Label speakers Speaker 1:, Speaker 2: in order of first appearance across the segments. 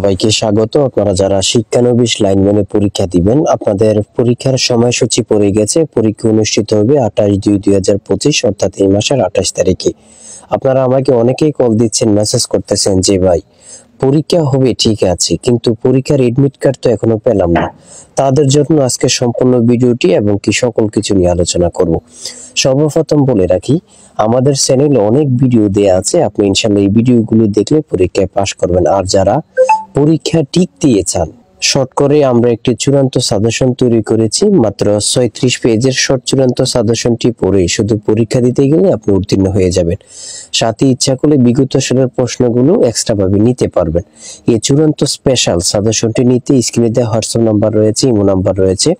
Speaker 1: সবাইকে স্বাগত। আপনারা যারা শিক্ষানবিশ লাইনম্যানে পরীক্ষা দিবেন, আপনাদের পরীক্ষার সময়সূচি পড়ে গেছে। পরীক্ষা অনুষ্ঠিত হবে 28/2/2025 অর্থাৎ এই মাসের 28 তারিখে। আপনারা আমাকে অনেকেই কল দিচ্ছেন, মেসেজ করতেছেন যে ভাই পরীক্ষা হবে ঠিক আছে, কিন্তু পরীক্ষার এডমিট কার্ড তো এখনো পেলাম না। তাদের জন্য আজকে সম্পূর্ণ ভিডিওটি এবং কি সকল কিছু নিয়ে আলোচনা করব। সর্বপ্রথম বলে রাখি, আমাদের চ্যানেলে অনেক ভিডিও দেয়া আছে, আপনি ইনশাআল্লাহ এই ভিডিওগুলো দেখলে পরীক্ষায় পাশ করবেন। আর যারা পরীক্ষা টিক দিয়ে চান, শর্ট করে আমরা একটি চূড়ান্ত সাজেশন তৈরি করেছি। মাত্র 36 পেজের শর্ট চূড়ান্ত সাজেশনটি পড়ে শুধু পরীক্ষা দিতে গেলে আপনি উত্তীর্ণ হয়ে যাবেন। সাথে ইচ্ছা করলে বিগত সালের প্রশ্নগুলো এক্সট্রা ভাবে নিতে পারবেন। এই চূড়ান্ত স্পেশাল সাজেশনটি নিতে স্ক্রিনে দেওয়া হোয়াটসঅ্যাপ নাম্বার রয়েছে, ইমো নাম্বার রয়েছে,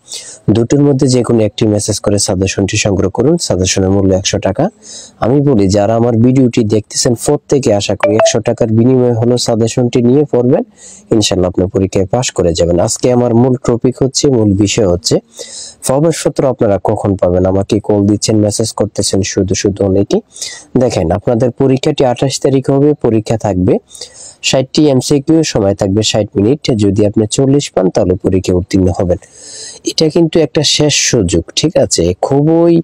Speaker 1: দুটোর মধ্যে যে কোনো একটি মেসেজ করে সাজেশনটি সংগ্রহ করুন। সাজেশনের মূল্য 100 টাকা। আমি বলি, যারা আমার ভিডিওটি দেখতেছেন প্রত্যেকে আশা করি 100 টাকার বিনিময়ে হলো সাজেশনটি নিয়ে পড়বেন, ইনশাআল্লাহ আপনি পরীক্ষায় পাশ করে যাবেন। আজকে আমার মূল টপিক হচ্ছে, মূল বিষয় হচ্ছে প্রবেশপত্র আপনারা কখন পাবেন। আমাকে কল দিচ্ছেন, মেসেজ করতেছেন শুধু অনেকে। দেখেন, আপনাদের পরীক্ষাটি 28 তারিখ হবে। পরীক্ষা থাকবে 60টি এমসিকিউ, সময় থাকবে 60 মিনিট। যদি আপনি 40 পান তাহলে পরীক্ষা উত্তীর্ণ হবেন। এটা কিন্তু একটা শেষ সুযোগ, ঠিক আছে? খুবই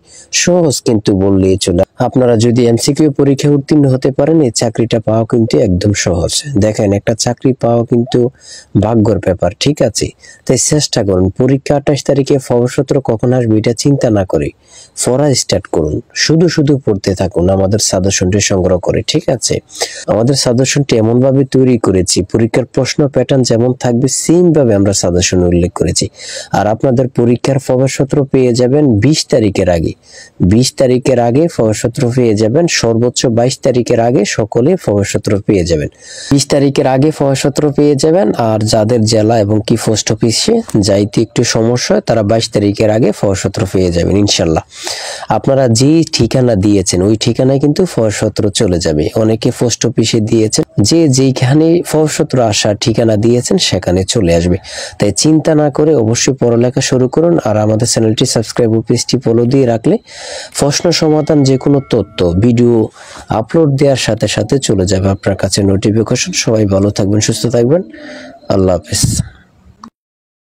Speaker 1: সহজ কিন্তু বললেই চলে। আপনারা যদি এমসিকিউ পরীক্ষা উত্তীর্ণ হতে পারেন, এই চাকরিটা পাওয়া কিন্তু একদম সহজ। দেখেন, একটা চাকরি পাওয়া কিন্তু ভাগ্যের ব্যাপার, ঠিক আছে? তাই চেষ্টা করুন। পরীক্ষা 28 তারিখে, প্রবেশপত্র কখন আসবে এটা চিন্তা না করে পড়া স্টার্ট করুন। শুধু পড়তে থাকুন আমাদের সাজেশনটি সংগ্রহ করে, ঠিক আছে? আমাদের সাজেশনটি এমন ভাবে তৈরি করেছি, পরীক্ষার প্রশ্ন প্যাটার্ন যেমন থাকবে সেম ভাবে আমরা সাজেশন উল্লেখ করেছি। আর আপনাদের পরীক্ষার প্রবেশপত্র পেয়ে যাবেন 20 তারিখের আগে। 20 তারিখের আগে প্রবেশপত্র পেয়ে যাবেন। সর্বোচ্চ 22 তারিখের আগে সকলে প্রবেশপত্র পেয়ে যাবেন। 20 তারিখের আগে প্রবেশপত্র পেয়ে যাবেন। আর যাদের জেলা এবং কি পোস্ট অফিসে যাইতে একটু সমস্যা হয়, তারা 22 তারিখের আগে প্রবেশপত্র পেয়ে যাবেন ইনশাল্লাহ। আপনারা যে ঠিকানা দিয়েছেন ওই ঠিকানায় কিন্তু প্রবেশপত্র চলে যাবে। অনেকে পোস্ট অফিসে দিয়েছেন, যেখানে প্রবেশপত্র আসার ঠিকানা দিয়েছেন সেখানে চলে আসবে। তাই চিন্তা না করে অবশ্যই পড়ালেখা শুরু করুন। আর আমাদের চ্যানেলটি সাবস্ক্রাইব ও পেজটি ফলো দিয়ে রাখলে প্রশ্ন সমাধান যে কোনো তথ্য ভিডিও আপলোড দেওয়ার সাথে সাথে চলে যাবে আপনার কাছে নোটিফিকেশন। সবাই ভালো থাকবেন, সুস্থ থাকবেন। আল্লাহ হাফেজ।